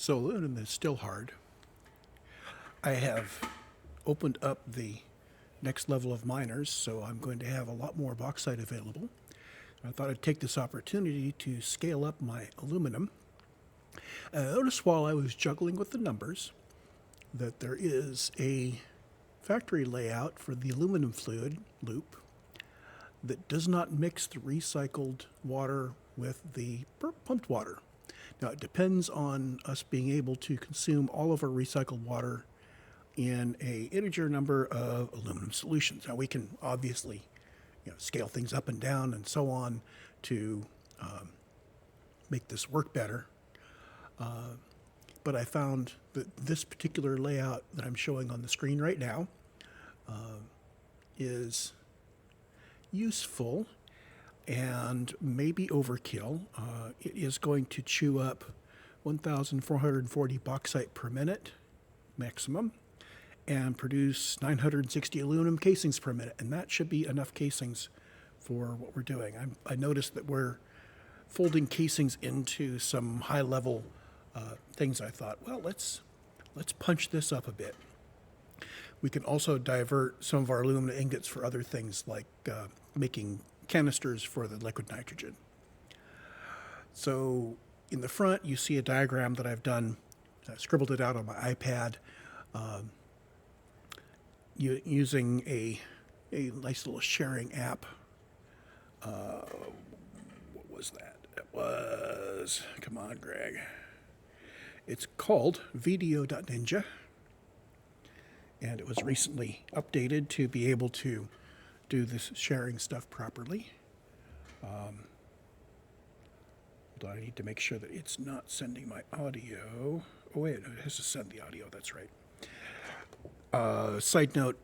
So aluminum is still hard. I have opened up the next level of miners, so I'm going to have a lot more bauxite available. I thought I'd take this opportunity to scale up my aluminum. I noticed while I was juggling with the numbers that there is a factory layout for the aluminum fluid loop that does not mix the recycled water with the pumped water. Now, it depends on us being able to consume all of our recycled water in an integer number of aluminum solutions. Now, we can obviously scale things up and down and so on to make this work better. But I found that this particular layout that I'm showing on the screen right now is useful and maybe overkill. It is going to chew up 1,440 bauxite per minute maximum and produce 960 aluminum casings per minute, and that should be enough casings for what we're doing. I noticed that we're folding casings into some high-level things. I thought, well, let's punch this up a bit. We can also divert some of our aluminum ingots for other things like making canisters for the liquid nitrogen. So in the front, you see a diagram that I've done. I scribbled it out on my iPad using a nice little sharing app. What was that? It was, come on, Greg. It's called video.ninja. And it was recently updated to be able to do this sharing stuff properly. I need to make sure that it's not sending my audio. Oh, wait, it has to send the audio. That's right. Side note,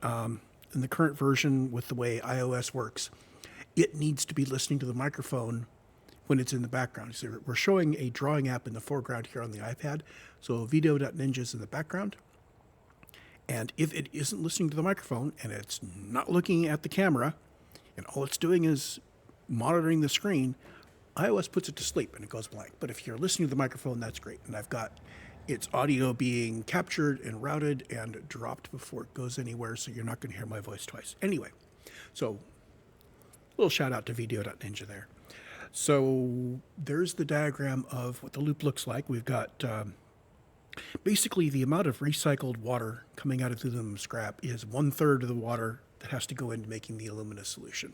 in the current version with the way iOS works, it needs to be listening to the microphone when it's in the background. So we're showing a drawing app in the foreground here on the iPad. So video.ninja is in the background. And if it isn't listening to the microphone and it's not looking at the camera and all it's doing is monitoring the screen, iOS puts it to sleep and it goes blank. But if you're listening to the microphone, that's great. And I've got its audio being captured and routed and dropped before it goes anywhere, so you're not going to hear my voice twice. Anyway, so a little shout out to video.ninja there. So there's the diagram of what the loop looks like. We've got basically the amount of recycled water coming out of the aluminum scrap is 1/3 of the water that has to go into making the alumina solution.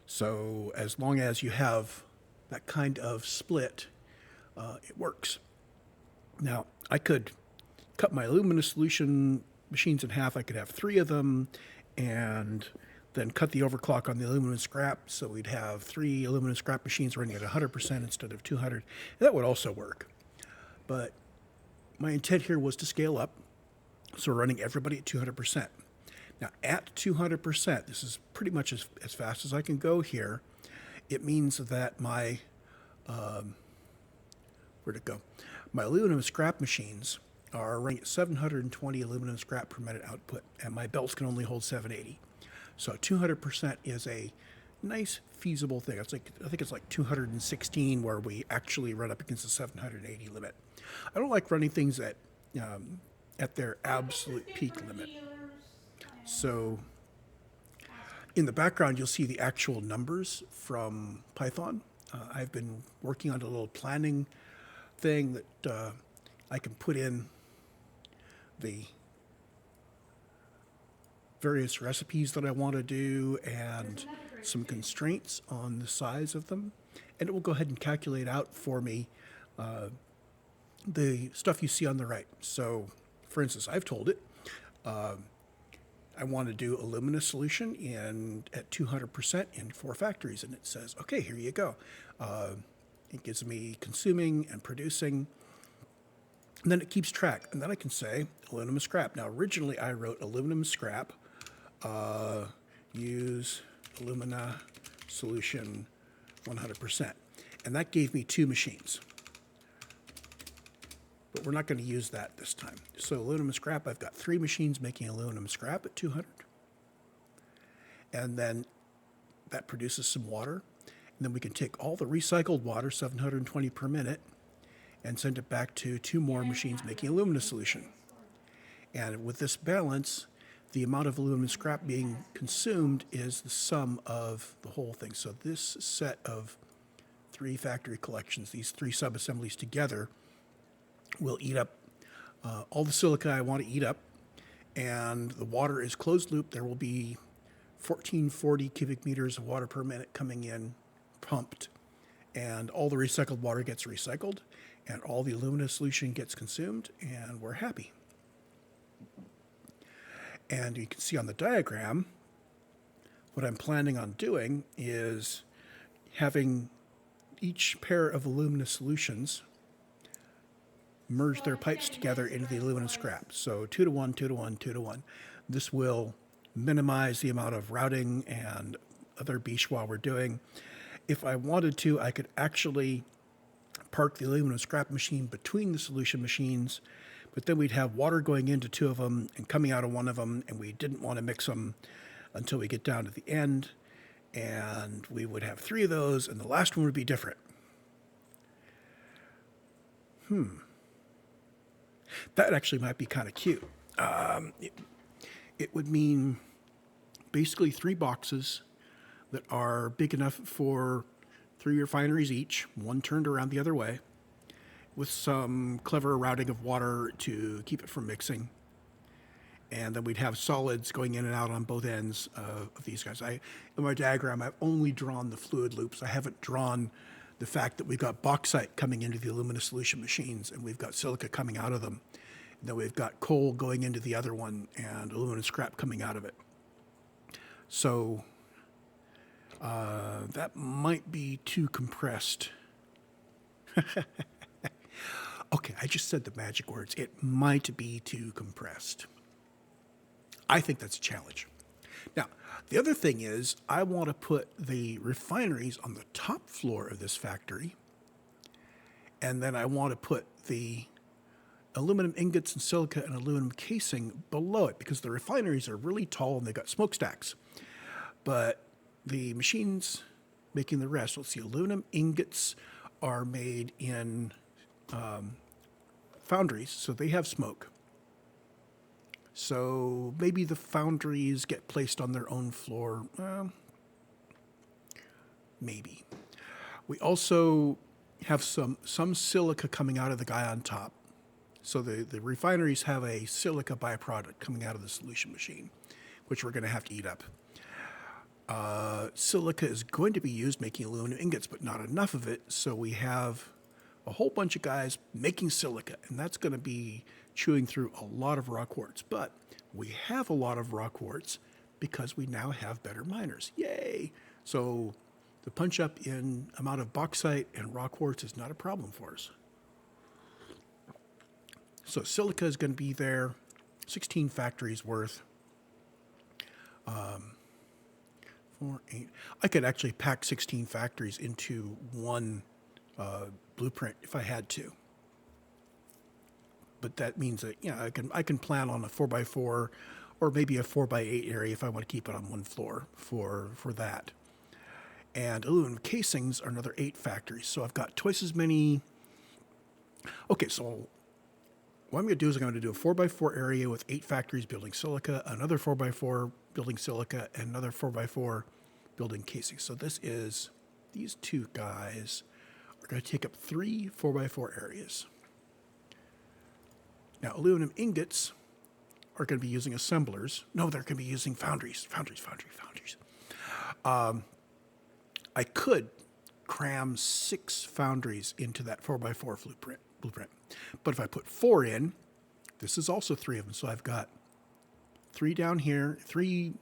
So as long as you have that kind of split, it works. Now, I could cut my alumina solution machines in half. I could have 3 of them and then cut the overclock on the aluminum scrap, so we'd have 3 aluminum scrap machines running at 100% instead of 200. That would also work. But my intent here was to scale up, so we're running everybody at 200%. Now, at 200%, this is pretty much as fast as I can go here. It means that my, where'd it go? My aluminum scrap machines are running at 720 aluminum scrap per minute output, and my belts can only hold 780. So 200% is a nice, feasible thing. I think it's like 216 where we actually run up against the 780 limit. I don't like running things at their absolute peak limit. So in the background, you'll see the actual numbers from Python. I've been working on a little planning thing that I can put in the various recipes that I want to do and some constraints on the size of them. And it will go ahead and calculate out for me the stuff you see on the right. So, for instance, I've told it I want to do alumina solution at 200% in 4 factories. And it says, okay, here you go. It gives me consuming and producing. And then it keeps track. And then I can say aluminum scrap. Now, originally I wrote aluminum scrap, use alumina solution 100%. And that gave me 2 machines. But we're not going to use that this time. So aluminum scrap, I've got 3 machines making aluminum scrap at 200. And then that produces some water. And then we can take all the recycled water, 720 per minute, and send it back to 2 more machines making alumina solution. And with this balance, the amount of aluminum scrap being consumed is the sum of the whole thing. So this set of 3 factory collections, these 3 sub-assemblies together, will eat up all the silica I want to eat up, and the water is closed loop. There will be 1440 cubic meters of water per minute coming in, pumped, and all the recycled water gets recycled, and all the alumina solution gets consumed, and we're happy. And you can see on the diagram, what I'm planning on doing is having each pair of alumina solutions merge their pipes together into the aluminum scrap. So 2 to 1, 2 to 1, 2 to 1. This will minimize the amount of routing and other beach while we're doing. If I wanted to, I could actually park the aluminum scrap machine between the solution machines, but then we'd have water going into 2 of them and coming out of 1 of them, and we didn't want to mix them until we get down to the end, and we would have 3 of those, and the last one would be different. That actually might be kind of cute. It would mean basically 3 boxes that are big enough for 3 refineries each, one turned around the other way, with some clever routing of water to keep it from mixing. And then we'd have solids going in and out on both ends of these guys. In my diagram, I've only drawn the fluid loops. I haven't drawn the fact that we've got bauxite coming into the alumina solution machines, and we've got silica coming out of them. And then we've got coal going into the other one, and aluminum scrap coming out of it. So that might be too compressed. Okay, I just said the magic words. It might be too compressed. I think that's a challenge. Now, the other thing is I want to put the refineries on the top floor of this factory, and then I want to put the aluminum ingots and silica and aluminum casing below it, because the refineries are really tall and they've got smokestacks. But the machines making the rest, let's see, aluminum ingots are made in foundries, so they have smoke. So maybe the foundries get placed on their own floor. Maybe. We also have some silica coming out of the guy on top. So the refineries have a silica byproduct coming out of the solution machine, which we're going to have to eat up. Silica is going to be used making aluminum ingots, but not enough of it, so we have a whole bunch of guys making silica, and that's going to be chewing through a lot of raw quartz. But we have a lot of raw quartz because we now have better miners. Yay! So the punch up in amount of bauxite and raw quartz is not a problem for us. So silica is going to be there, 16 factories worth. 4, 8. I could actually pack 16 factories into one blueprint if I had to. But that means that I can plan on a 4x4 or maybe a 4x8 area if I want to keep it on one floor for that. And aluminum casings are another 8 factories, so I've got twice as many. Okay, so what I'm going to do is I'm going to do a 4x4 area with 8 factories building silica, another 4x4 building silica, and another 4x4 building casings. So these 2 guys are going to take up 3 4x4 areas. Now, aluminum ingots are going to be using assemblers. No, they're going to be using foundries. Foundries. I could cram 6 foundries into that 4x4 blueprint. But if I put 4 in, this is also 3 of them. So I've got 3 down here, 3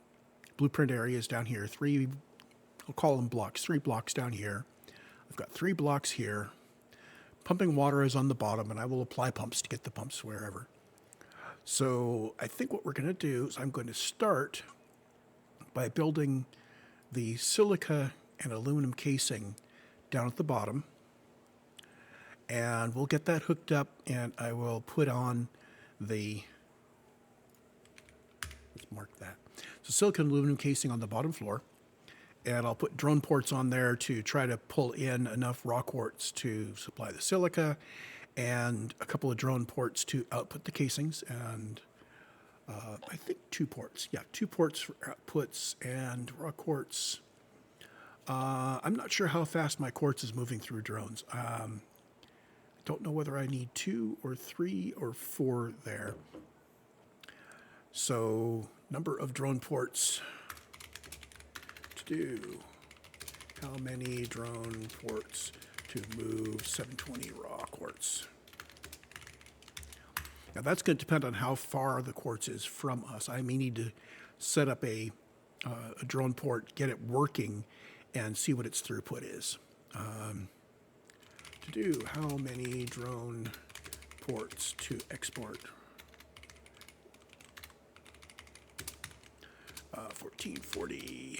blueprint areas down here, 3, I'll call them blocks, 3 blocks down here. I've got 3 blocks here. Pumping water is on the bottom, and I will apply pumps to get the pumps wherever. So I think what we're going to do is I'm going to start by building the silica and aluminum casing down at the bottom. And we'll get that hooked up, and I will put on let's mark that. So silicon and aluminum casing on the bottom floor. And I'll put drone ports on there to try to pull in enough raw quartz to supply the silica. and a couple of drone ports to output the casings, and I think 2 ports. Yeah, 2 ports for outputs and raw quartz. I'm not sure how fast my quartz is moving through drones. Don't know whether I need 2 or 3 or 4 there. So, number of drone ports to do. How many drone ports to move 720 raw quartz? Now that's going to depend on how far the quartz is from us. I may need to set up a drone port, get it working, and see what its throughput is. To do, how many drone ports to export? 1440,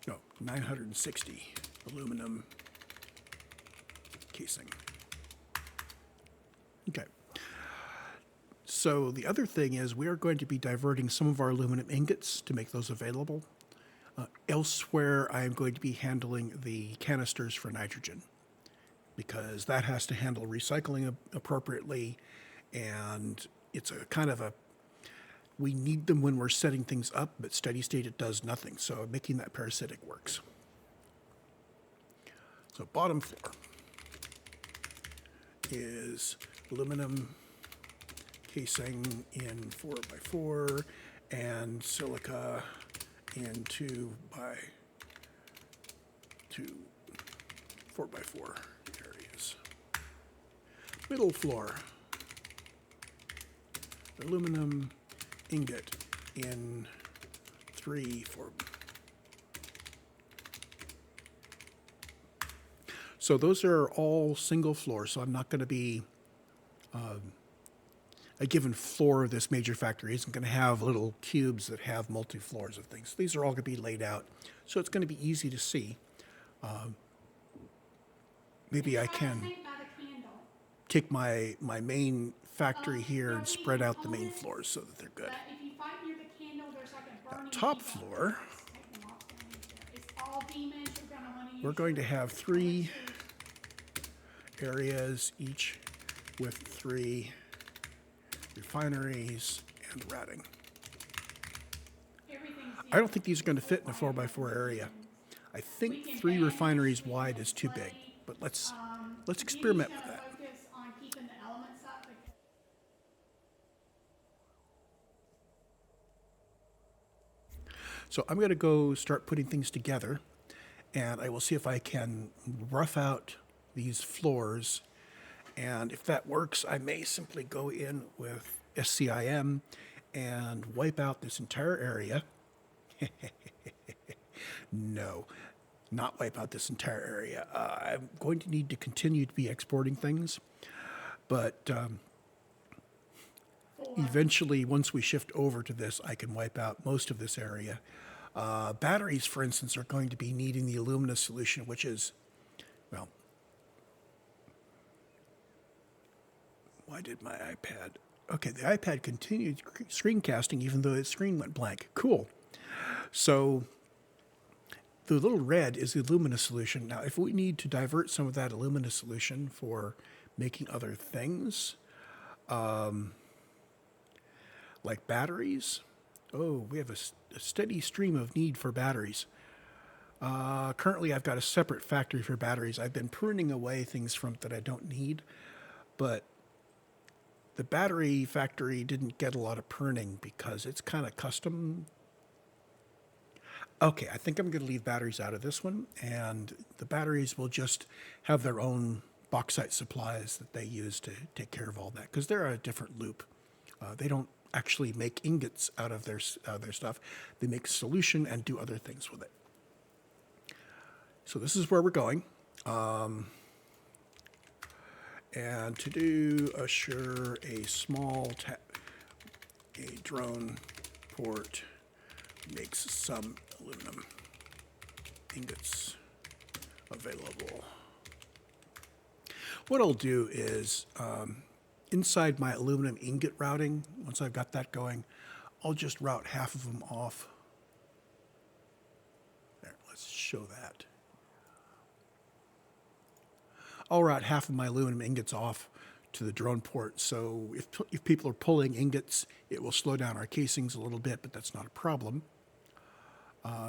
no, 960 aluminum casing. Okay. So the other thing is we are going to be diverting some of our aluminum ingots to make those available. Elsewhere, I am going to be handling the canisters for nitrogen because that has to handle recycling appropriately, and it's a kind of a, we need them when we're setting things up, but steady state it does nothing. So making that parasitic works. So bottom floor is aluminum casing in 4x4 and silica in 4x4 areas. Middle floor, aluminum ingot in 3/4. So those are all single floors, so I'm not going to be a given floor of this major factory isn't going to have little cubes that have multi-floors of things. These are all going to be laid out, so it's going to be easy to see. Maybe I can take my main factory here and spread out the main floors so that they're good. Now, top floor, we're going to have 3 areas, each with 3 refineries and routing. I don't think these are going to fit in a 4x4 area. I think 3 refineries wide is too big, but let's experiment with that. So I'm going to go start putting things together, and I will see if I can rough out these floors. And if that works, I may simply go in with SCIM and wipe out this entire area. No, not wipe out this entire area. I'm going to need to continue to be exporting things, but eventually, once we shift over to this, I can wipe out most of this area. Batteries, for instance, are going to be needing the alumina solution, which is, well, why did my iPad? Okay, the iPad continued screencasting even though its screen went blank. Cool. So the little red is the alumina solution. Now, if we need to divert some of that alumina solution for making other things, like batteries, oh, we have a steady stream of need for batteries. Currently, I've got a separate factory for batteries. I've been pruning away things from that I don't need, but the battery factory didn't get a lot of pruning because it's kind of custom. Okay, I think I'm going to leave batteries out of this one, and the batteries will just have their own bauxite supplies that they use to take care of all that, because they're a different loop. They don't actually make ingots out of their stuff. They make solution and do other things with it. So this is where we're going. And to do assure a small a drone port makes some aluminum ingots available. What I'll do is inside my aluminum ingot routing, once I've got that going, I'll just route half of them off. There, let's show that. I'll route half of my aluminum ingots off to the drone port. So if people are pulling ingots, it will slow down our casings a little bit, but that's not a problem.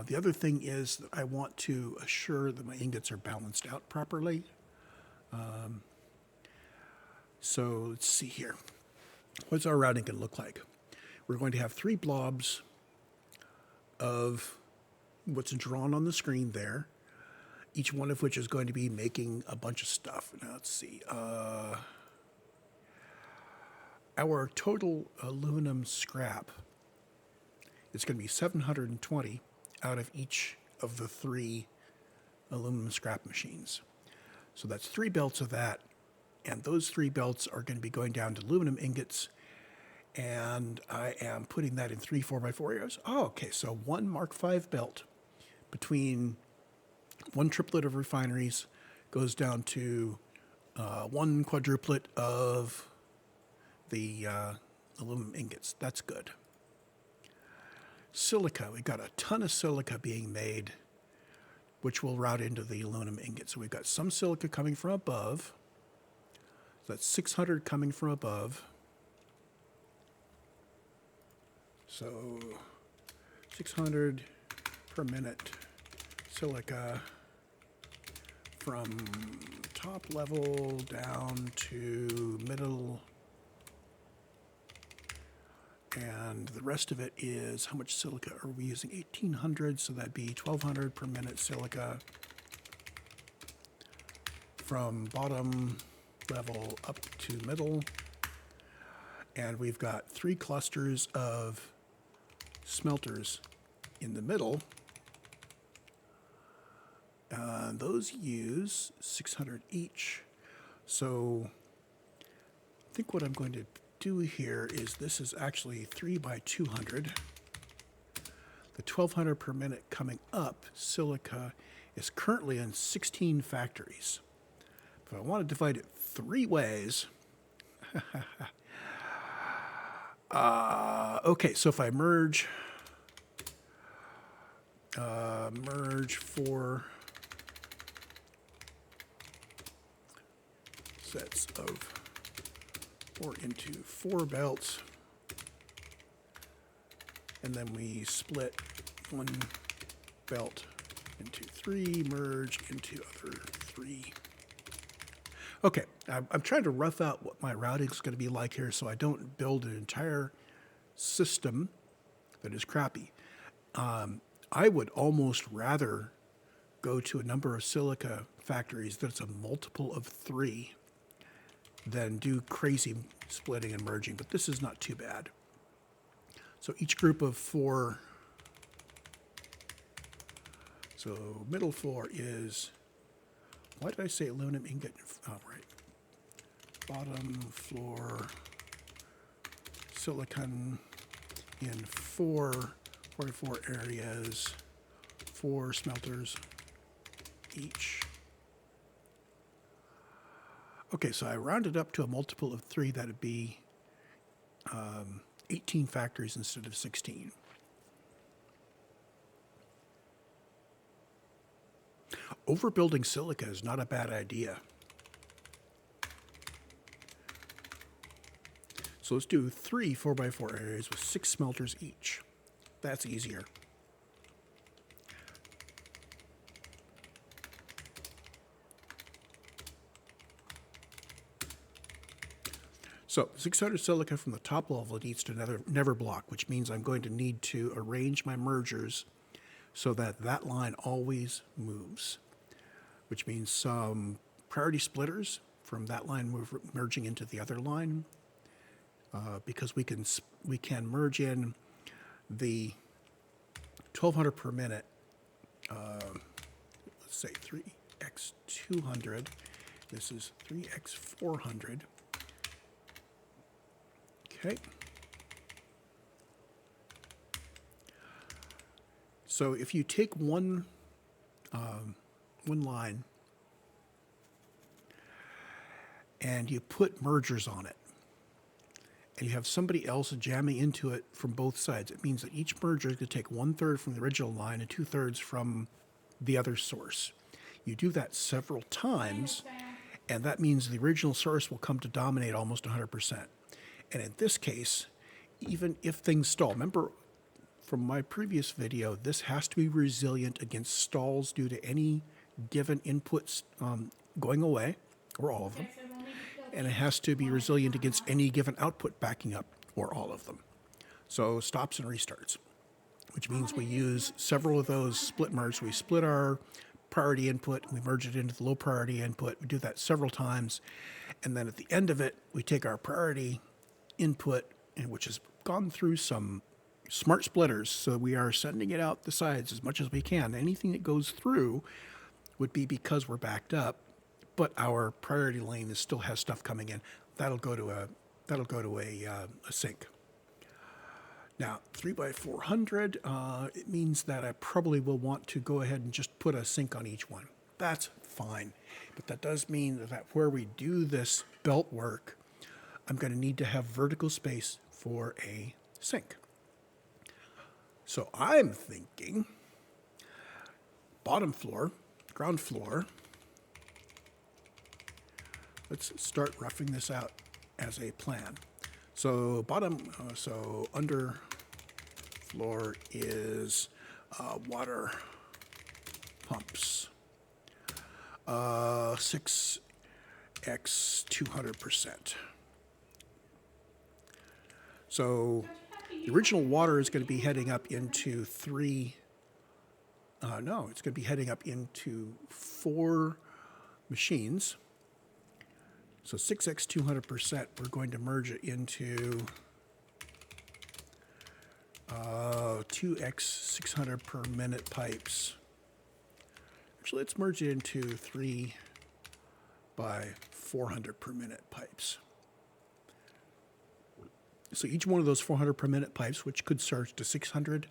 The other thing is that I want to assure that my ingots are balanced out properly. So let's see here. What's our routing going to look like? We're going to have 3 blobs of what's drawn on the screen there, each one of which is going to be making a bunch of stuff. Now let's see. Our total aluminum scrap is going to be 720 out of each of the 3 aluminum scrap machines. So that's 3 belts of that, and those 3 belts are going to be going down to aluminum ingots, and I am putting that in 3 4x4 areas. Oh, okay, so 1 Mark V belt between 1 triplet of refineries goes down to 1 quadruplet of the aluminum ingots. That's good. Silica, we got a ton of silica being made, which will route into the aluminum ingot. So we've got some silica coming from above. So that's 600 coming from above. So 600 per minute silica from top level down to middle. And the rest of it is, how much silica are we using? 1800, so that'd be 1200 per minute silica from bottom level up to middle. And we've got 3 clusters of smelters in the middle. Those use 600 each. So I think what I'm going to do here is, this is actually 3 by 200. The 1200 per minute coming up, silica, is currently in 16 factories. If I want to divide it 3 ways, okay, so if I merge 4 sets of 4 into 4 belts, and then we split 1 belt into 3, merge into other 3. Okay, I'm trying to rough out what my routing is going to be like here so I don't build an entire system that is crappy. I would almost rather go to a number of silica factories that's a multiple of 3 than do crazy splitting and merging, but this is not too bad. So each group of 4, so middle 4 is, why did I say aluminum ingot? Oh, right. Bottom floor silicon in 4 44 areas, 4 smelters each. Okay, so I rounded up to a multiple of 3. That would be 18 factories instead of 16. Overbuilding silica is not a bad idea. So let's do 3 4x4 areas with 6 smelters each. That's easier. So 600 silica from the top level needs to never block, which means I'm going to need to arrange my mergers so that that line always moves, which means some priority splitters from that line merging into the other line, because we can merge in the 1200 per minute, let's say 3x200, this is 3x400. Okay. So if you take one line and you put mergers on it, and you have somebody else jamming into it from both sides, it means that each merger is going to take 1/3 from the original line and 2/3 from the other source. You do that several times, And that means the original source will come to dominate almost 100%. And in this case, even if things stall, remember from my previous video, this has to be resilient against stalls due to any given inputs going away, or all of them. And it has to be resilient against any given output backing up, or all of them. So stops and restarts, which means we use several of those split merge. We split our priority input, we merge it into the low priority input. We do that several times. And then at the end of it, we take our priority input, which has gone through some smart splitters. So we are sending it out the sides as much as we can. Anything that goes through would be because we're backed up, but our priority lane still has stuff coming in. That'll go to a sink. Now, 3x400, it means that I probably will want to go ahead and just put a sink on each one. That's fine. But that does mean that where we do this belt work, I'm going to need to have vertical space for a sink. So I'm thinking bottom floor, ground floor. Let's start roughing this out as a plan. So under floor is water pumps, 6x 200%. So the original water is going to be heading up into it's going to be heading up into 4 machines. So 6x 200%, we're going to merge it into 2x 600 per minute pipes. Actually, let's merge it into 3 by 400 per minute pipes. So each one of those 400 per minute pipes, which could surge to 600.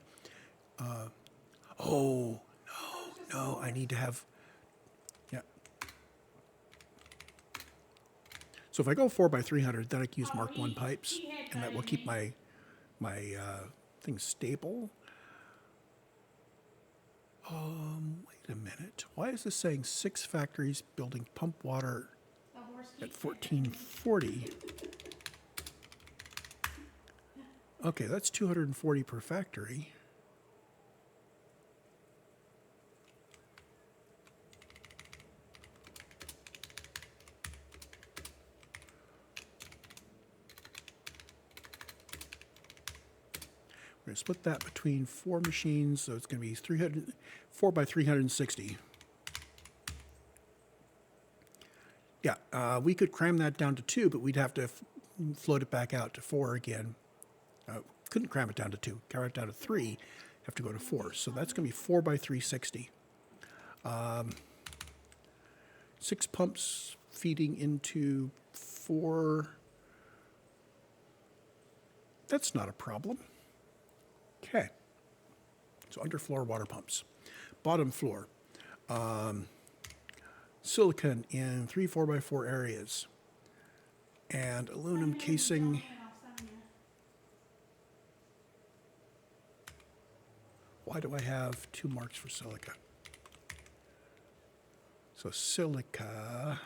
No, I need to have, yeah. So if I go 4 by 300, then I can use Mark 1 pipes, and that will keep my thing stable. Wait a minute. Why is this saying 6 factories building pump water at 1440? Okay, that's 240 per factory. We're going to split that between 4 machines, so it's going to be 4 by 360. Yeah, we could cram that down to 2, but we'd have to float it back out to 4 again. Couldn't cram it down to 2, cram it down to 3, have to go to 4. So that's going to be 4 by 360. 6 pumps feeding into 4. That's not a problem. Okay. So underfloor water pumps. Bottom floor. Silicon in 3 4x4 areas. And aluminum casing. Why do I have 2 marks for silica? So silica,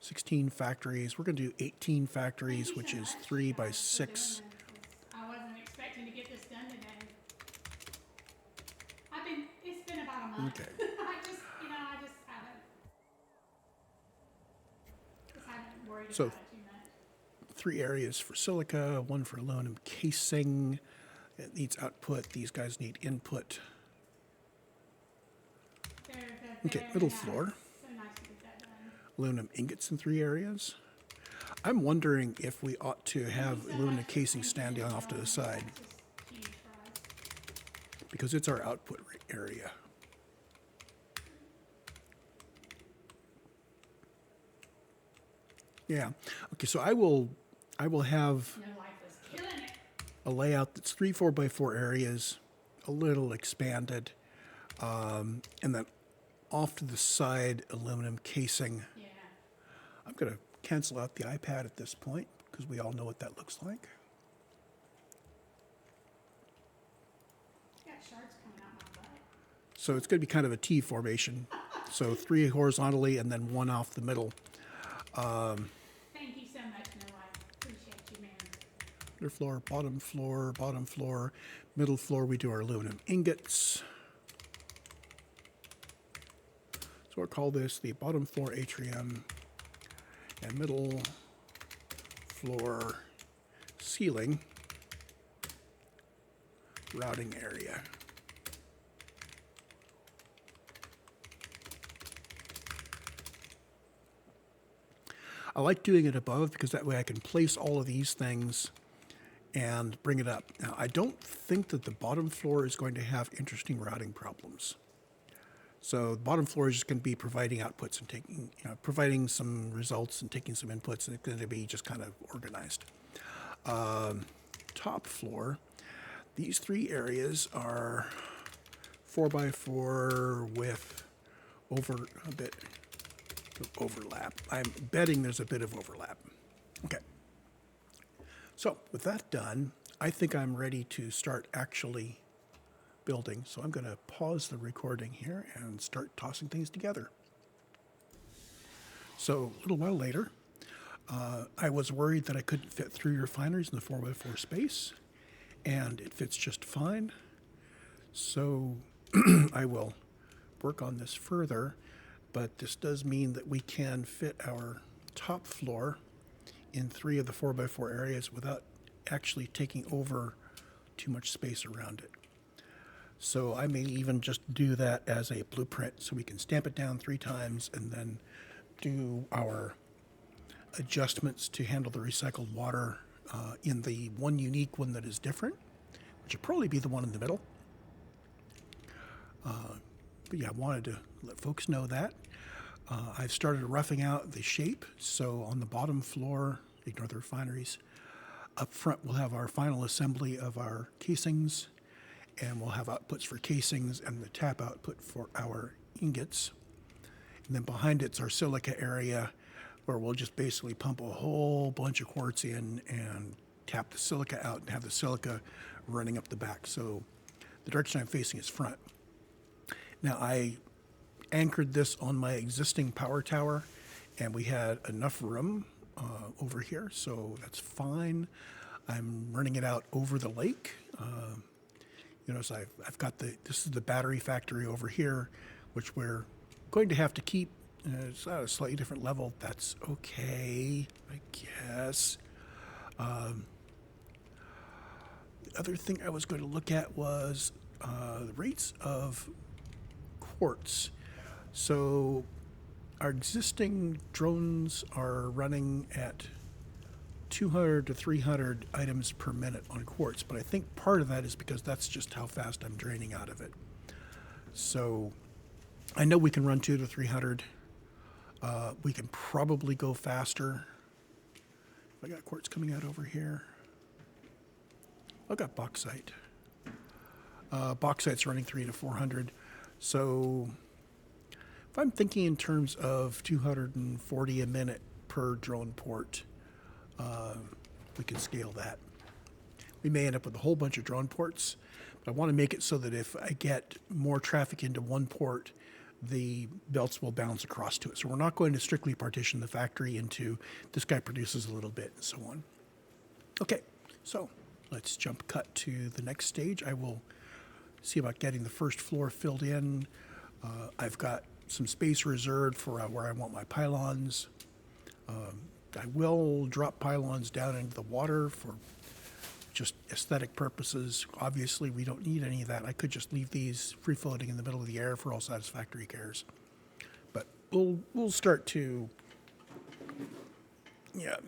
16 factories. We're going to do 18 factories, which is 3 by 6. I wasn't expecting to get this done today. It's been about a month. Okay. I just haven't worried about it too much. 3 areas for silica, 1 for aluminum casing. It needs output. These guys need input. Okay, middle floor. So nice to get that done. Aluminum ingots in 3 areas. I'm wondering if we ought to have aluminum casing standing off to the side, because it's our output area. Yeah. Okay, so I will have a layout that's 3 4x4 areas, a little expanded, and then off to the side aluminum casing. Yeah. I'm going to cancel out the iPad at this point because we all know what that looks like. Got shards coming out my butt. So it's going to be kind of a T formation. So 3 horizontally and then 1 off the middle. Thank you so much, Noah. I appreciate you, man. Underfloor, bottom floor, middle floor, we do our aluminum ingots. So we'll call this the bottom floor atrium and middle floor ceiling routing area. I like doing it above because that way I can place all of these things and bring it up. Now, I don't think that the bottom floor is going to have interesting routing problems. So the bottom floor is just going to be providing outputs and taking, providing some results and taking some inputs, and it's going to be just kind of organized. Top floor, these 3 areas are 4x4 with a bit of overlap. I'm betting there's a bit of overlap. Okay. So with that done, I think I'm ready to start actually building. So I'm going to pause the recording here and start tossing things together. So a little while later, I was worried that I couldn't fit through your refineries in the 4x4 space, and it fits just fine. So I will work on this further, but this does mean that we can fit our top floor in 3 of the 4x4 areas without actually taking over too much space around it. So I may even just do that as a blueprint so we can stamp it down 3 times and then do our adjustments to handle the recycled water in the one unique one that is different, which will probably be the one in the middle. But yeah, I wanted to let folks know that. I've started roughing out the shape, so on the bottom floor, ignore the refineries. Up front, we'll have our final assembly of our casings, and we'll have outputs for casings and the tap output for our ingots. And then behind it's our silica area, where we'll just basically pump a whole bunch of quartz in and tap the silica out and have the silica running up the back. So the direction I'm facing is front. Now, I anchored this on my existing power tower, and we had enough room over here, so that's fine. I'm running it out over the lake. So I've got this is the battery factory over here, which we're going to have to keep. It's at a slightly different level. That's okay, I guess. The other thing I was going to look at was the rates of quartz. So our existing drones are running at 200 to 300 items per minute on quartz, but I think part of that is because that's just how fast I'm draining out of it. So I know we can run 200 to 300. We can probably go faster. I got quartz coming out over here. I've got bauxite. Bauxite's running 300 to 400. So if I'm thinking in terms of 240 a minute per drone port, we can scale that. We may end up with a whole bunch of drone ports, but I want to make it so that if I get more traffic into one port, the belts will bounce across to it. So we're not going to strictly partition the factory into this guy produces a little bit and so on. Okay, so let's jump cut to the next stage. I will see about getting the first floor filled in. I've got some space reserved for where I want my pylons. I will drop pylons down into the water for just aesthetic purposes. Obviously, we don't need any of that. I could just leave these free floating in the middle of the air for all satisfactory cares. But we'll start to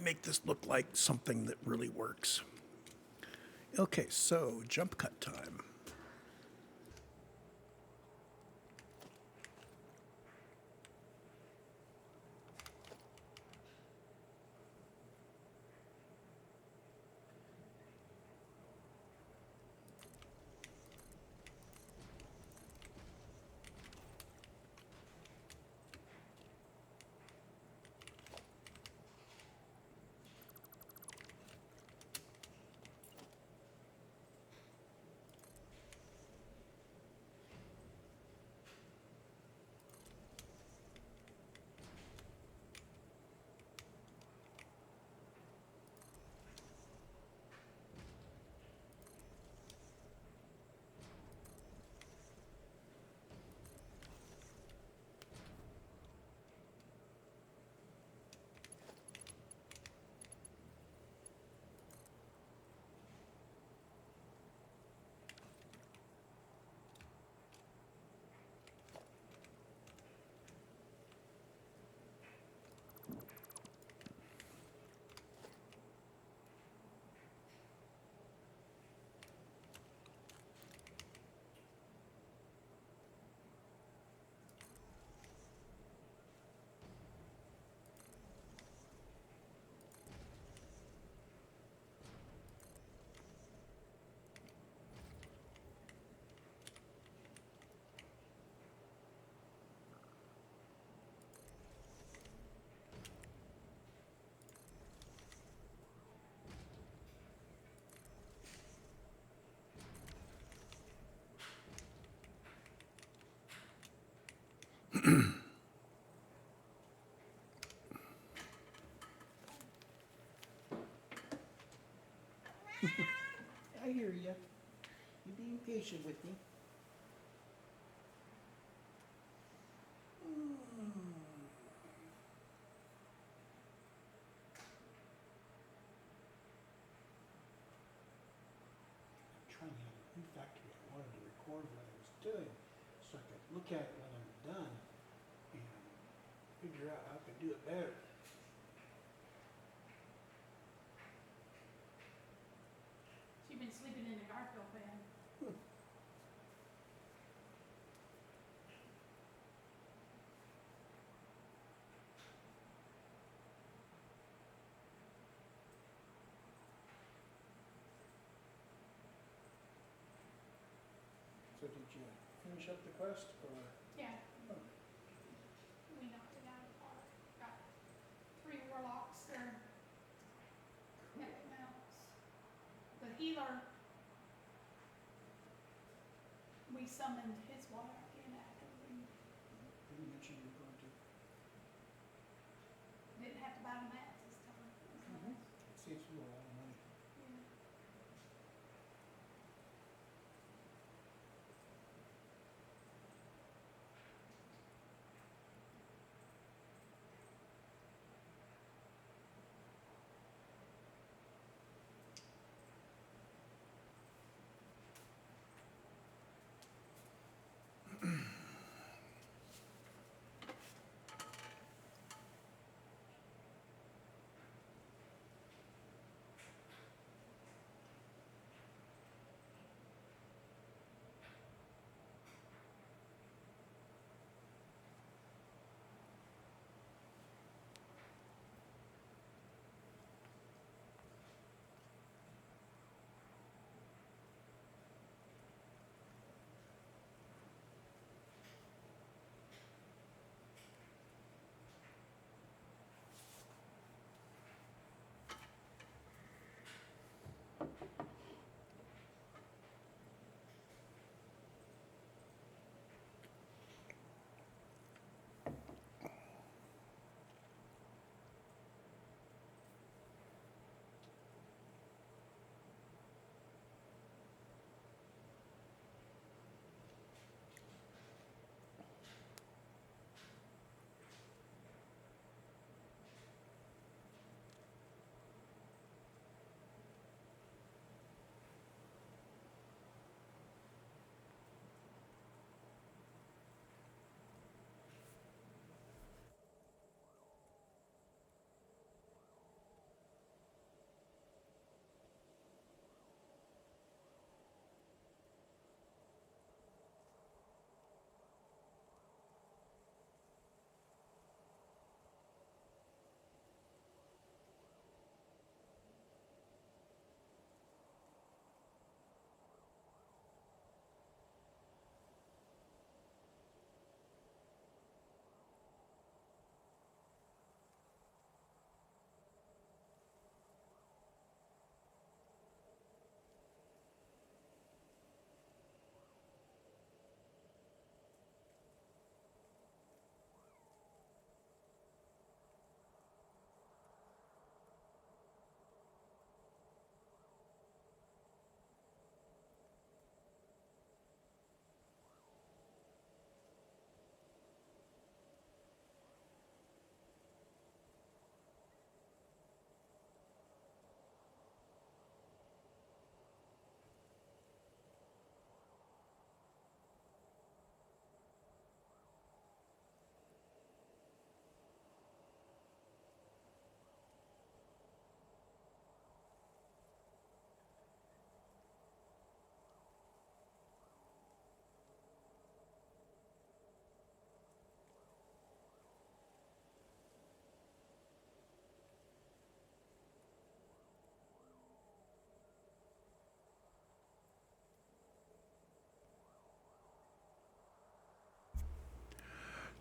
make this look like something that really works. Okay, so jump cut time. I hear you. You're being patient with me. Trying to have a new factory. I wanted to record what I was doing so I could look at it when I'm done and figure out how I could do it better. She's been sleeping in the Garfield bed. So did you finish up the quest or? Yeah, Oh, we knocked it out of the park. Got 3 warlocks or epic mounts. The healer, we summoned his warlock in after we didn't mention you were going to. didn't have to buy the mats this time. It was nice. It saves you a lot of money. Yeah.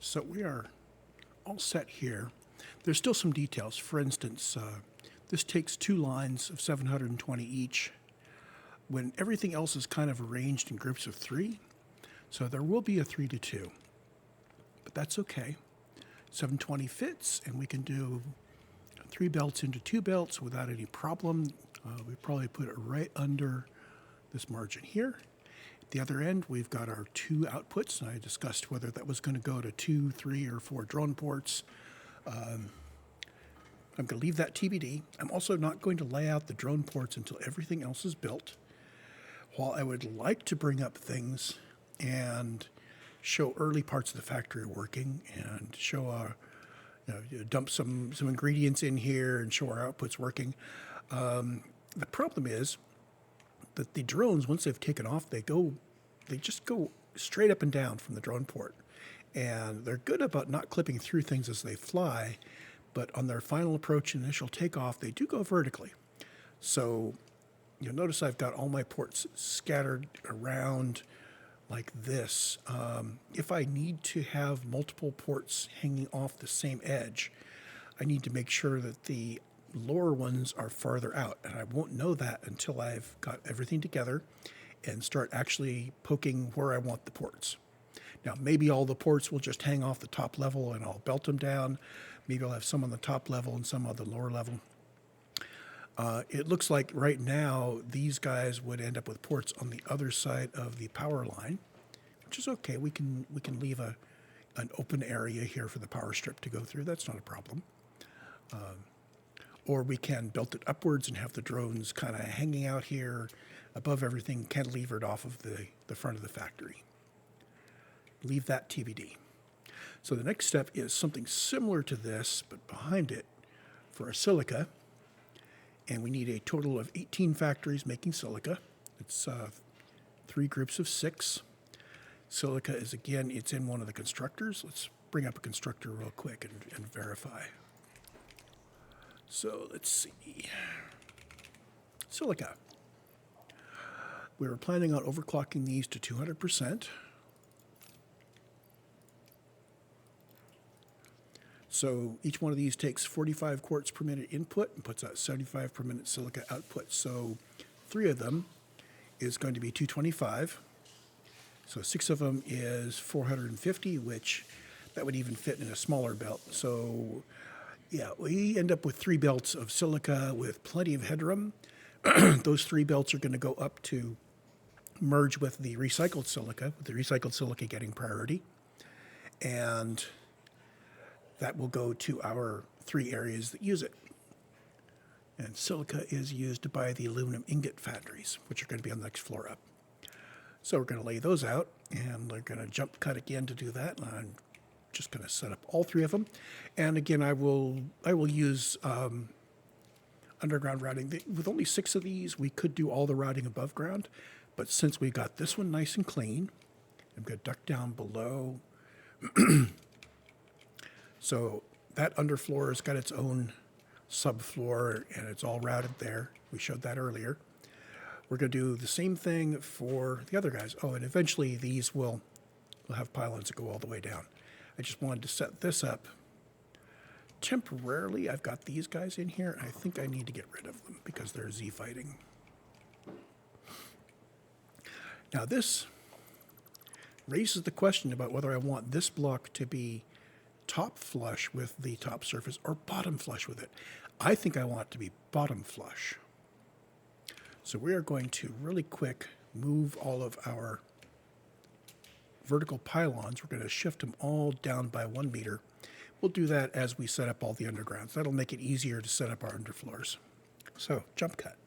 So we are all set here. There's still some details. For instance, this takes 2 lines of 720 each when everything else is kind of arranged in groups of 3. So there will be a 3 to 2. but that's okay. 720 fits, and we can do 3 belts into 2 belts without any problem. We probably put it right under this margin here. At the other end, we've got our 2 outputs, and I discussed whether that was going to go to 2, 3, or 4 drone ports. I'm going to leave that TBD. I'm also not going to lay out the drone ports until everything else is built. While I would like to bring up things and show early parts of the factory working and show dump some ingredients in here and show our outputs working. The problem is that the drones, once they've taken off, they just go straight up and down from the drone port. And they're good about not clipping through things as they fly, but on their final approach and initial takeoff, they do go vertically. So you'll notice I've got all my ports scattered around like this. If I need to have multiple ports hanging off the same edge, I need to make sure that the lower ones are farther out, and I won't know that until I've got everything together and start actually poking where I want the ports. Now, maybe all the ports will just hang off the top level and I'll belt them down. Maybe I'll have some on the top level and some on the lower level. It looks like right now these guys would end up with ports on the other side of the power line, which is okay. We can leave an open area here for the power strip to go through. That's not a problem. Or we can belt it upwards and have the drones kind of hanging out here above everything, cantilevered off of the front of the factory. Leave that TBD. So the next step is something similar to this, but behind it for a silica. And we need a total of 18 factories making silica. It's 3 groups of 6. Silica is, again, it's in one of the constructors. Let's bring up a constructor real quick and verify. So let's see. Silica. We were planning on overclocking these to 200%. So each one of these takes 45 quarts per minute input and puts out 75 per minute silica output. So 3 of them is going to be 225. So 6 of them is 450, which that would even fit in a smaller belt. So yeah, we end up with 3 belts of silica with plenty of headroom. Those 3 belts are going to go up to merge with the recycled silica getting priority. And that will go to our 3 areas that use it. And silica is used by the aluminum ingot foundries, which are going to be on the next floor up. So we're going to lay those out, and we're going to jump cut again to do that. And I'm just going to set up all 3 of them. And again, I will use underground routing. With only 6 of these, we could do all the routing above ground. But since we got this one nice and clean, I'm going to duck down below. So that underfloor has got its own subfloor, and it's all routed there. We showed that earlier. We're going to do the same thing for the other guys. Oh, and eventually these will have pylons that go all the way down. I just wanted to set this up temporarily. I've got these guys in here. I think I need to get rid of them because they're Z-fighting. Now this raises the question about whether I want this block to be top flush with the top surface or bottom flush with it. I think I want it to be bottom flush. So we are going to really quick move all of our vertical pylons. We're going to shift them all down by 1 meter. We'll do that as we set up all the undergrounds. That'll make it easier to set up our underfloors. So jump cut.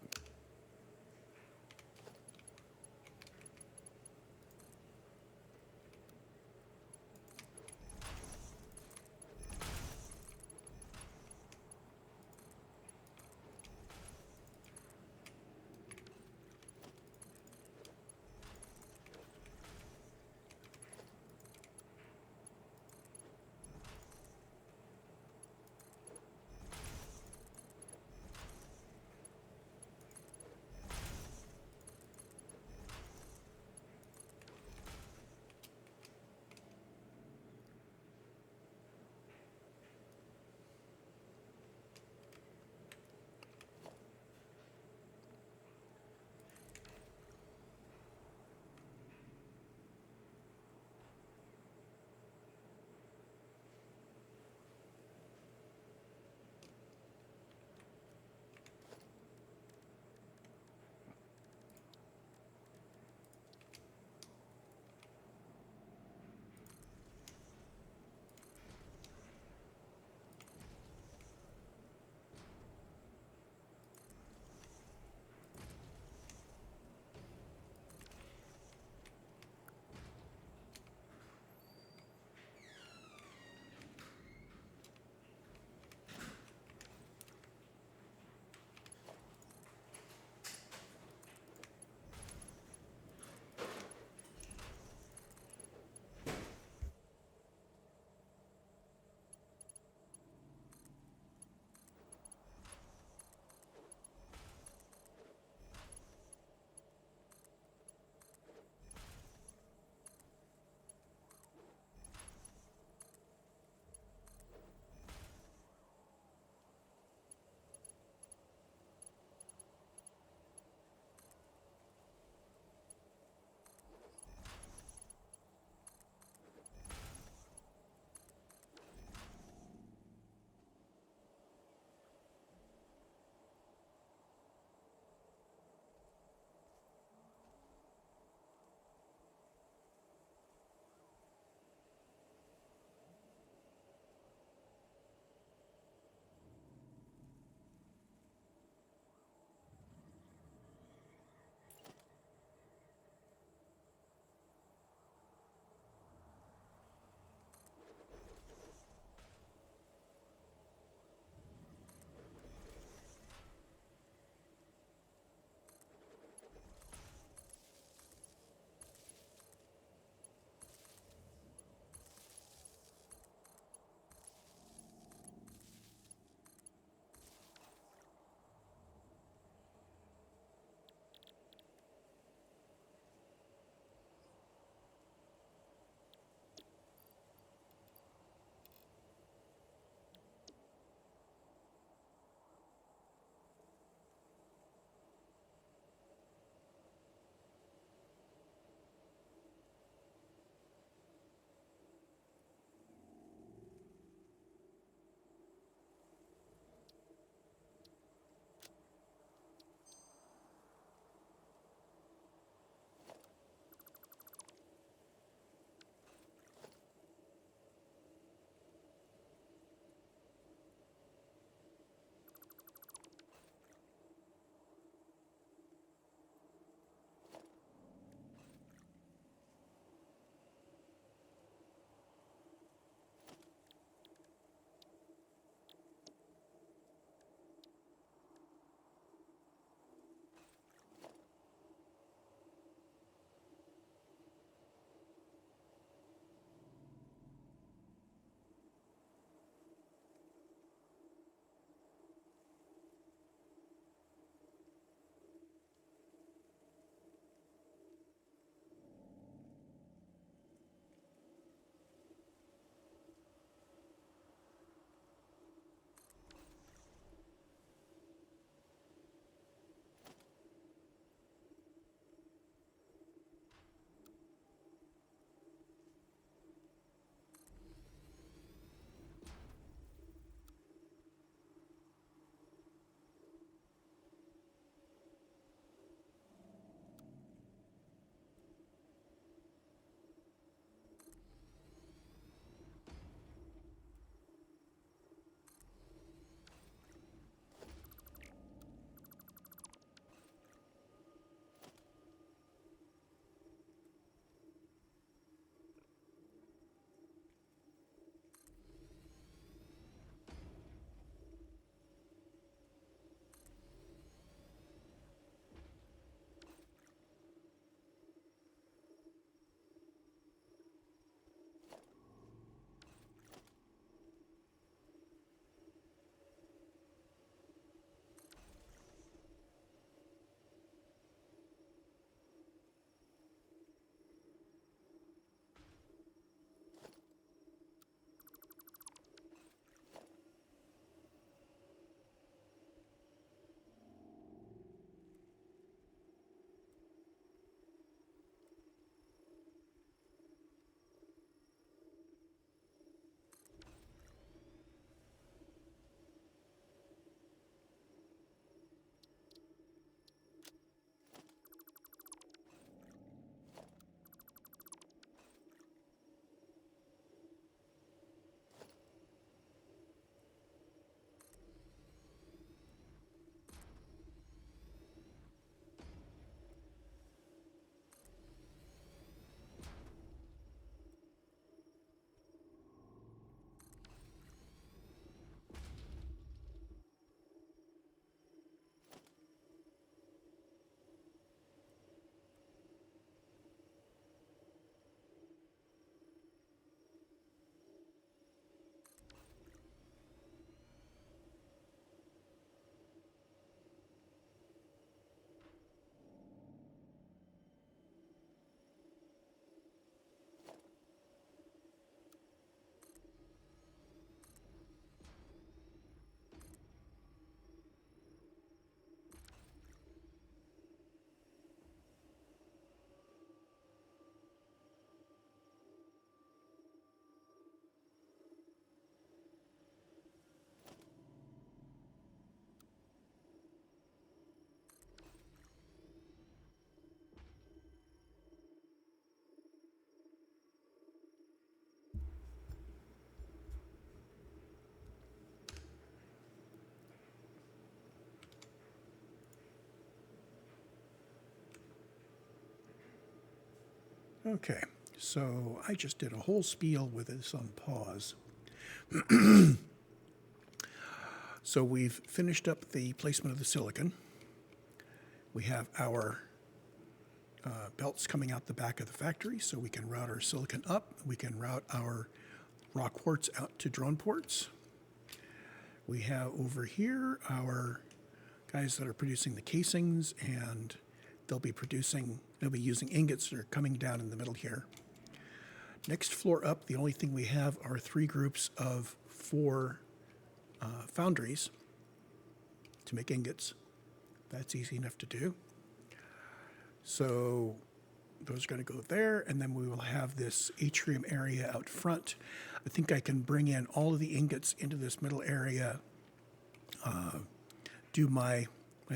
Okay, so I just did a whole spiel with this on pause. So we've finished up the placement of the silicon. We have our belts coming out the back of the factory, so we can route our silicon up. We can route our raw quartz out to drone ports. We have over here our guys that are producing the casings, and they'll be using ingots that are coming down in the middle here. Next floor up, the only thing we have are 3 groups of 4 foundries to make ingots. That's easy enough to do. So those are going to go there, and then we will have this atrium area out front. I think I can bring in all of the ingots into this middle area, do my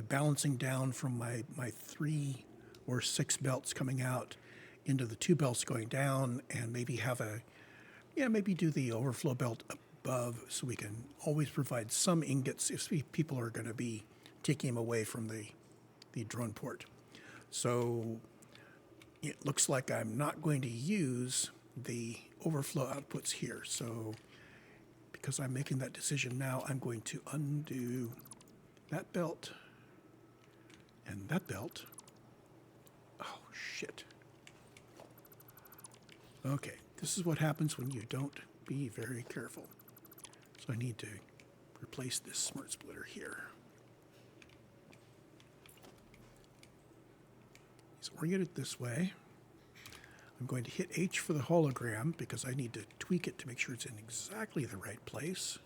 balancing down from my 3 or 6 belts coming out into the 2 belts going down, and maybe have maybe do the overflow belt above, so we can always provide some ingots if people are going to be taking them away from the drone port. So it looks like I'm not going to use the overflow outputs here. So because I'm making that decision now, I'm going to undo that belt and that belt. Oh, shit. Okay, this is what happens when you don't be very careful. So I need to replace this smart splitter here. It's oriented this way. I'm going to hit H for the hologram because I need to tweak it to make sure it's in exactly the right place.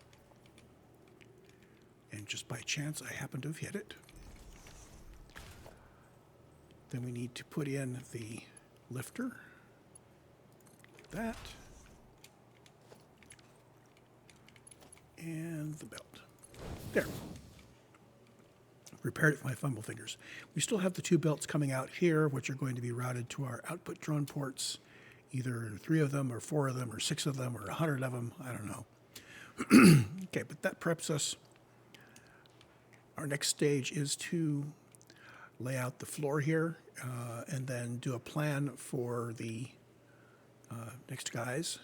And just by chance, I happen to have hit it. Then we need to put in the lifter. That. And the belt. There. Repaired it with my fumble fingers. We still have the 2 belts coming out here, which are going to be routed to our output drone ports, either 3 of them or 4 of them or 6 of them or 100 of them. I don't know. Okay, but that preps us. Our next stage is to lay out the floor here and then do a plan for the next guys,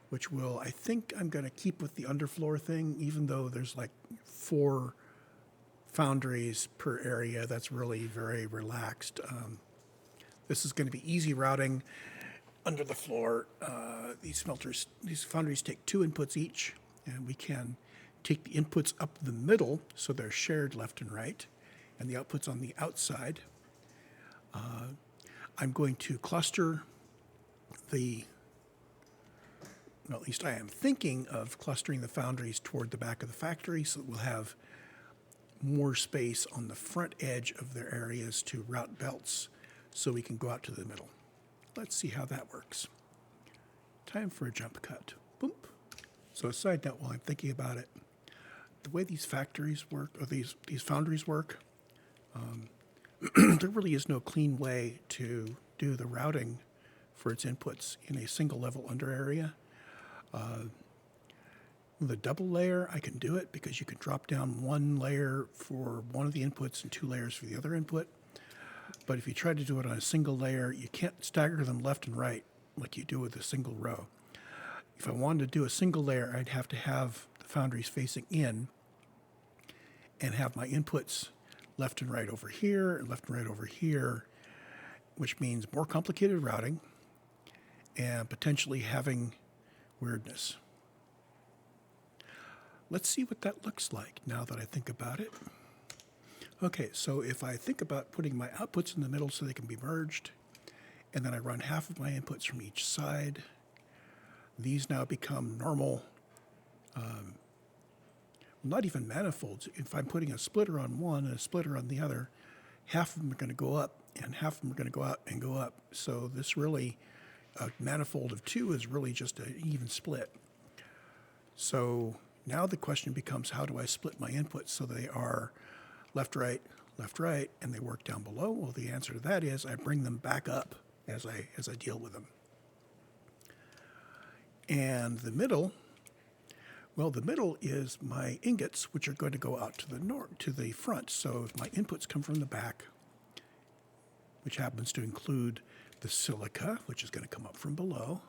which will, I think I'm going to keep with the underfloor thing, even though there's like 4 foundries per area. That's really very relaxed. This is going to be easy routing under the floor. These foundries take 2 inputs each, and we can take the inputs up the middle so they're shared left and right, and the outputs on the outside. I'm going to cluster at least I am thinking of clustering the foundries toward the back of the factory so that we'll have more space on the front edge of their areas to route belts so we can go out to the middle. Let's see how that works. Time for a jump cut. Boom. So a side note while I'm thinking about it, the way these factories work, or these foundries work, there really is no clean way to do the routing for its inputs in a single level under area. With a double layer, I can do it because you can drop down 1 layer for one of the inputs and 2 layers for the other input. But if you try to do it on a single layer, you can't stagger them left and right like you do with a single row. If I wanted to do a single layer, I'd have to have the foundries facing in and have my inputs left and right over here and left and right over here, which means more complicated routing and potentially having weirdness. Let's see what that looks like now that I think about it. Okay, so if I think about putting my outputs in the middle so they can be merged, and then I run half of my inputs from each side, these now become normal, not even manifolds. If I'm putting a splitter on one and a splitter on the other, half of them are going to go up and half of them are going to go out and go up. So this really, a manifold of 2 is really just an even split. So now the question becomes, how do I split my inputs so they are left, right, and they work down below? Well, the answer to that is I bring them back up as I deal with them. And the middle, well, the middle is my ingots, which are going to go out to the front. So if my inputs come from the back, which happens to include the silica, which is going to come up from below.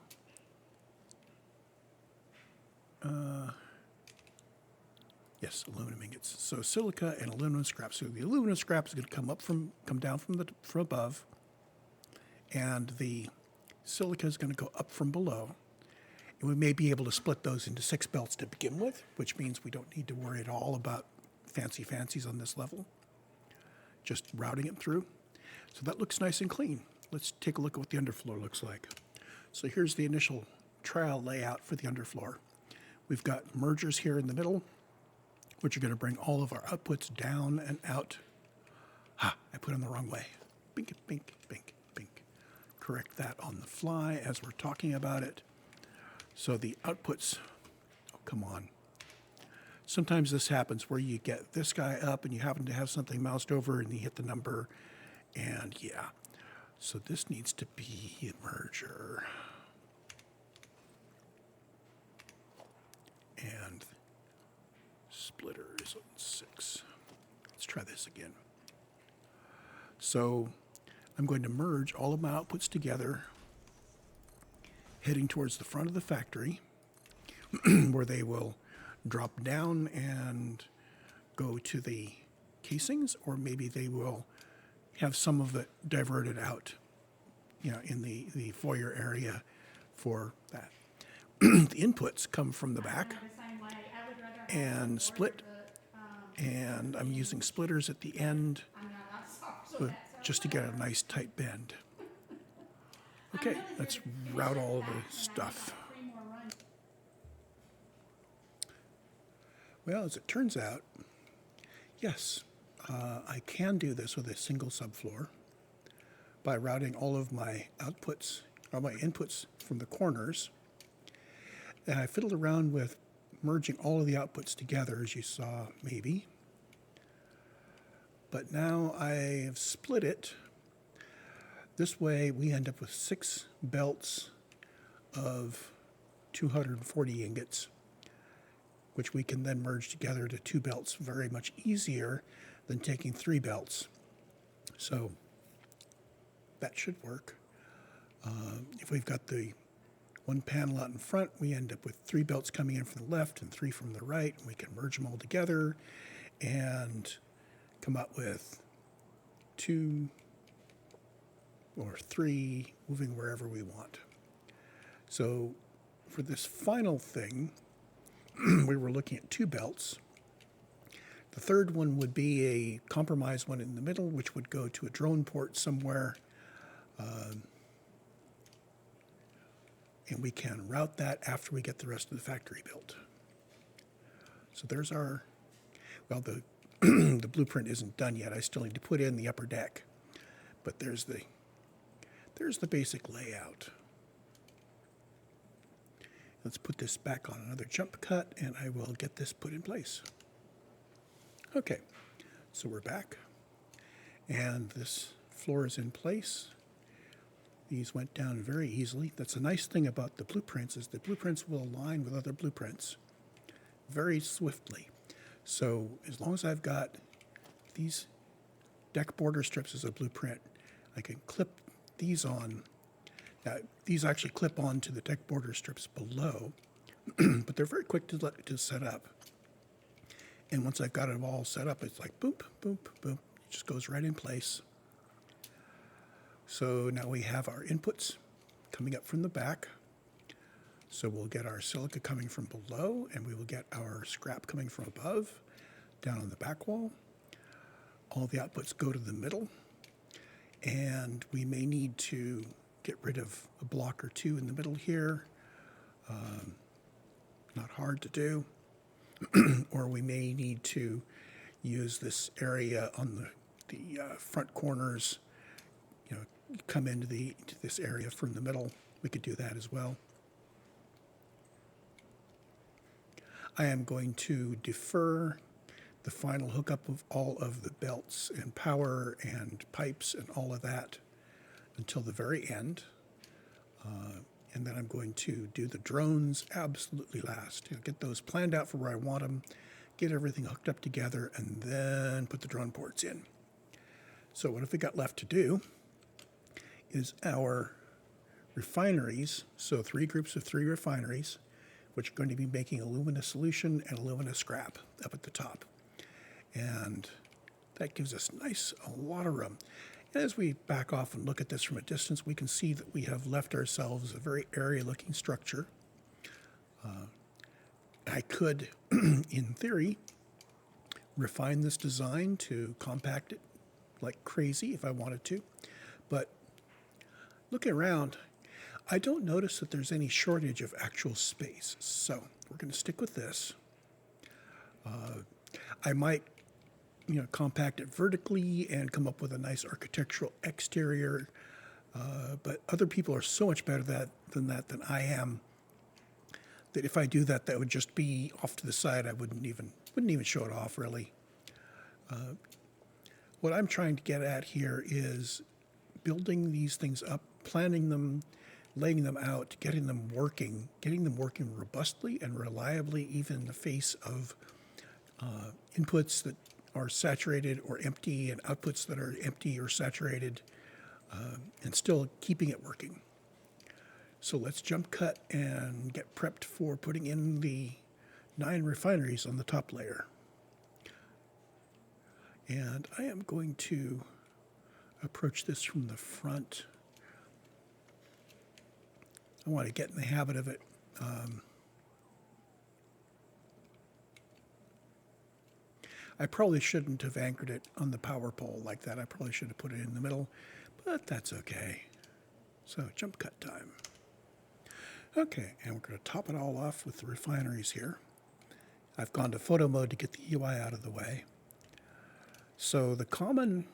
Yes, aluminum ingots. So silica and aluminum scrap. So the aluminum scrap is going to come down from above, and the silica is going to go up from below. And we may be able to split those into 6 belts to begin with, which means we don't need to worry at all about fancies on this level. Just routing it through. So that looks nice and clean. Let's take a look at what the underfloor looks like. So here's the initial trial layout for the underfloor. We've got mergers here in the middle, which are going to bring all of our outputs down and out. I put them the wrong way. Bink, bink, bink, bink. Correct that on the fly as we're talking about it. So the outputs, oh, come on. Sometimes this happens where you get this guy up and you happen to have something moused over and you hit the number, and yeah. So this needs to be a merger. And splitters on 6. Let's try this again. So I'm going to merge all of my outputs together, heading towards the front of the factory, where they will drop down and go to the casings, or maybe they will have some of it diverted out, in the foyer area for that. The inputs come from the back and split, and I'm using splitters at the end just to get a nice tight bend. Okay, let's route all of the stuff. Well, as it turns out, yes, I can do this with a single subfloor by routing all of my outputs, or my inputs from the corners. And I fiddled around with merging all of the outputs together, as you saw, maybe. But now I have split it. This way, we end up with 6 belts of 240 ingots, which we can then merge together to 2 belts very much easier than taking 3 belts. So that should work. If we've got the one panel out in front, we end up with 3 belts coming in from the left and 3 from the right, and we can merge them all together and come out with 2 or 3 moving wherever we want. So for this final thing, we were looking at 2 belts. The third one would be a compromise one in the middle, which would go to a drone port somewhere. And we can route that after we get the rest of the factory built. So there's our, well, the the blueprint isn't done yet. I still need to put in the upper deck. But there's the basic layout. Let's put this back on another jump cut, and I will get this put in place. Okay, so we're back, and this floor is in place. These went down very easily. That's a nice thing about the blueprints, is the blueprints will align with other blueprints very swiftly. So as long as I've got these deck border strips as a blueprint, I can clip these on. Now, these actually clip on to the deck border strips below, but they're very quick to set up. And once I've got it all set up, it's like boop, boop, boop. It just goes right in place. So now we have our inputs coming up from the back. So we'll get our silica coming from below, and we will get our scrap coming from above, down on the back wall. All the outputs go to the middle, and we may need to get rid of a block or 2 in the middle here. Not hard to do. Or we may need to use this area on the front corners, come into this area from the middle. We could do that as well. I am going to defer the final hookup of all of the belts and power and pipes and all of that until the very end. And then I'm going to do the drones absolutely last. Get those planned out for where I want them, get everything hooked up together, and then put the drone ports in. So what have we got left to do is our refineries. So 3 groups of 3 refineries, which are going to be making alumina solution and alumina scrap up at the top. And that gives us a lot of room. And as we back off and look at this from a distance, we can see that we have left ourselves a very airy-looking structure. I could, in theory, refine this design to compact it like crazy if I wanted to. But looking around, I don't notice that there's any shortage of actual space. So we're going to stick with this. I might compact it vertically and come up with a nice architectural exterior. But other people are so much better than I am, that if I do that, that would just be off to the side. I wouldn't even show it off, really. What I'm trying to get at here is building these things up, planning them, laying them out, getting them working robustly and reliably, even in the face of inputs that are saturated or empty and outputs that are empty or saturated, and still keeping it working. So let's jump cut and get prepped for putting in the 9 refineries on the top layer. And I am going to approach this from the front. I want to get in the habit of it. I probably shouldn't have anchored it on the power pole like that. I probably should have put it in the middle, but that's okay. So jump cut time. Okay, and we're going to top it all off with the refineries here. I've gone to photo mode to get the UI out of the way. So the common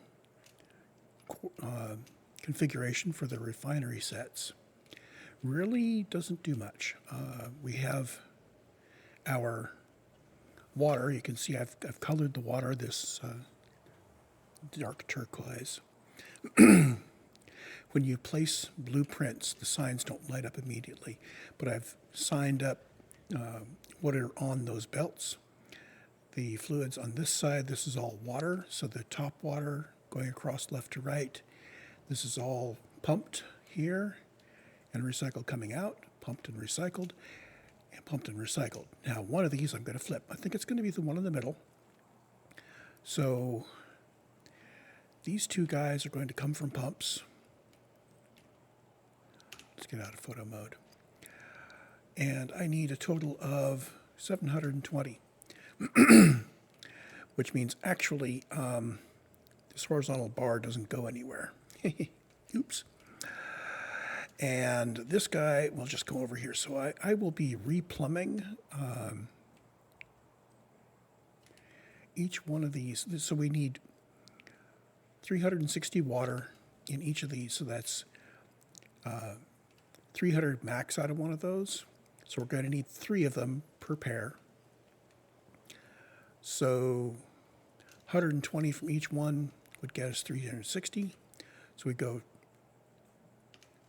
configuration for the refinery sets really doesn't do much. We have our water. You can see I've colored the water this dark turquoise. When you place blueprints, the signs don't light up immediately, but I've signed up what are on those belts. The fluids on this side, this is all water, so the top water going across left to right. This is all pumped here and recycled coming out, pumped and recycled, and pumped and recycled. Now, one of these I'm going to flip. I think it's going to be the one in the middle. So these 2 guys are going to come from pumps. Let's get out of photo mode. And I need a total of 720, which means actually this horizontal bar doesn't go anywhere. Oops. And this guy will just go over here. So I will be replumbing each one of these. So we need 360 water in each of these. So that's 300 max out of one of those. So we're going to need 3 of them per pair. So 120 from each one would get us 360. So we go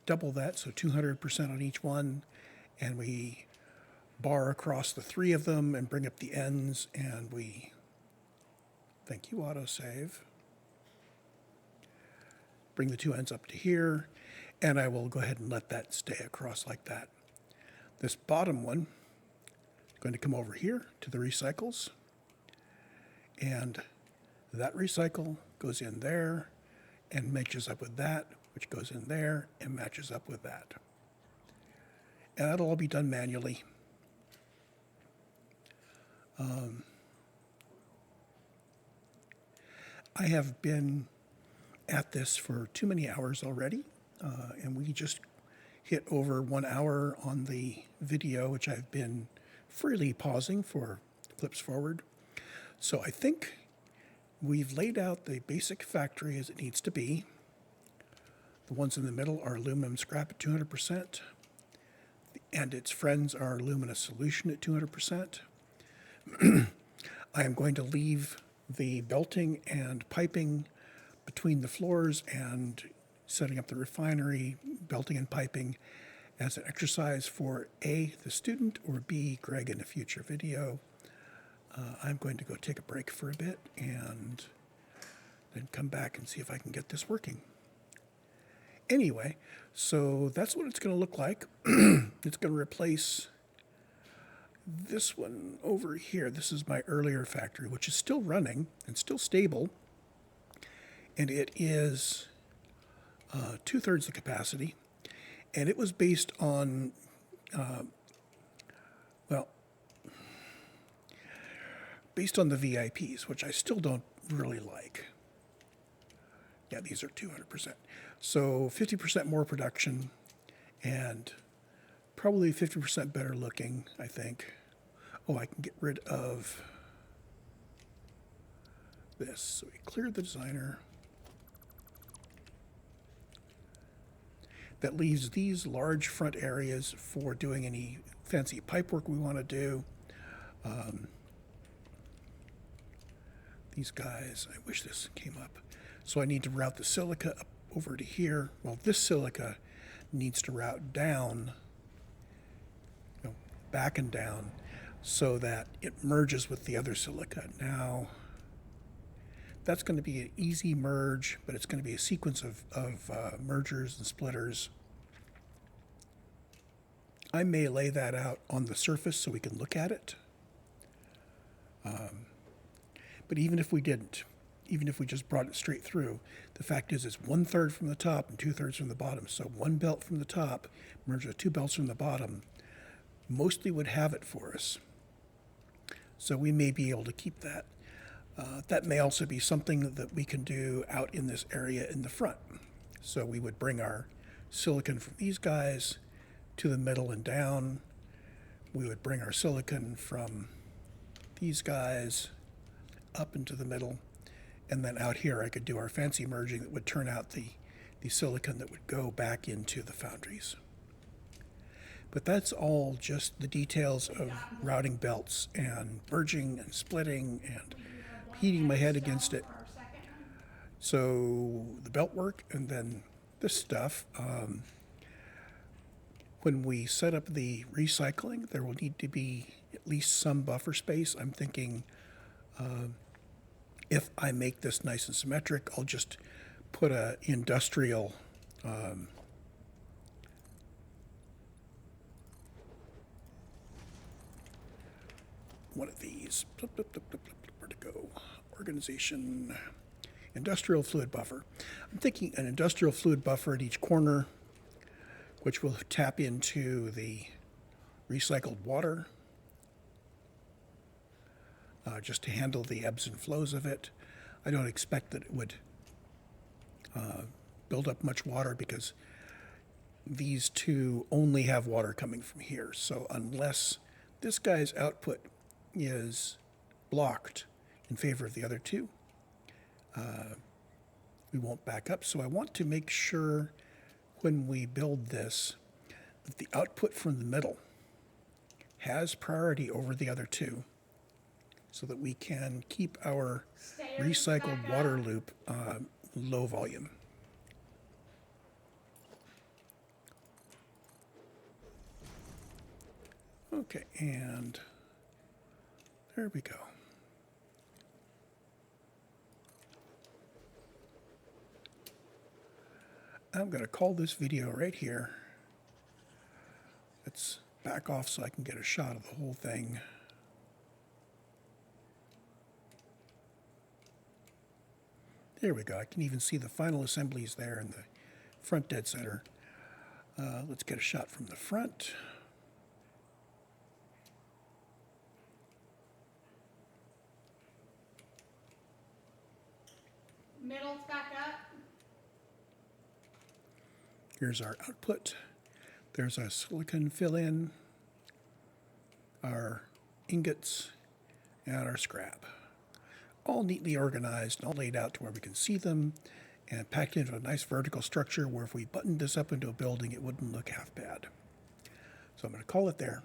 double that, so 200% on each one, and we bar across the 3 of them and bring up the ends, and we, thank you, autosave, bring the 2 ends up to here, and I will go ahead and let that stay across like that. This bottom one is going to come over here to the recycles, and that recycle goes in there and matches up with that, which goes in there and matches up with that. And that'll all be done manually. I have been at this for too many hours already, and we just hit over 1 hour on the video, which I've been freely pausing for flips forward. So I think we've laid out the basic factory as it needs to be. The ones in the middle are aluminum scrap at 200%, and its friends are alumina solution at 200%. I am going to leave the belting and piping between the floors and setting up the refinery, belting and piping, as an exercise for A, the student, or B, Greg in a future video. I'm going to go take a break for a bit and then come back and see if I can get this working. Anyway, so that's what it's going to look like. It's going to replace this one over here. This is my earlier factory, which is still running and still stable. And it is 2/3 the capacity. And it was based on, well, based on the VIPs, which I still don't really like. Yeah, these are 200%. So 50% more production and probably 50% better looking, I think. Oh, I can get rid of this. So we clear the designer. That leaves these large front areas for doing any fancy pipework we want to do. These guys, I wish this came up. So I need to route the silica up over to here. Well, this silica needs to route down, back and down, so that it merges with the other silica. Now, that's going to be an easy merge, but it's going to be a sequence of mergers and splitters. I may lay that out on the surface so we can look at it. But even if we didn't, even if we just brought it straight through, the fact is it's 1/3 from the top and 2/3 from the bottom. So one belt from the top merged with two belts from the bottom mostly would have it for us. So we may be able to keep that. That may also be something that we can do out in this area in the front. So we would bring our silicon from these guys to the middle and down. We would bring our silicon from these guys up into the middle. And then out here I could do our fancy merging that would turn out the silicon that would go back into the foundries. But that's all just the details of routing belts and merging and splitting and heating my head against it. So the belt work and then this stuff. When we set up the recycling, there will need to be at least some buffer space. I'm thinking if I make this nice and symmetric, I'll just put a industrial one of these. Where to go? Organization. Industrial fluid buffer. I'm thinking an industrial fluid buffer at each corner, which will tap into the recycled water just to handle the ebbs and flows of it. I don't expect that it would build up much water because these two only have water coming from here. So unless this guy's output is blocked in favor of the other two, we won't back up. So I want to make sure when we build this that the output from the middle has priority over the other two so that we can keep our recycled water loop low volume. Okay, and there we go. I'm going to call this video right here. Let's back off so I can get a shot of the whole thing. There we go. I can even see the final assemblies there in the front dead center. Let's get a shot from the front. Middle's back up. Here's our output. There's our silicon fill-in, our ingots, and our scrap. All neatly organized and all laid out to where we can see them and packed into a nice vertical structure where if we buttoned this up into a building, it wouldn't look half bad. So I'm going to call it there,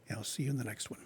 and I'll see you in the next one.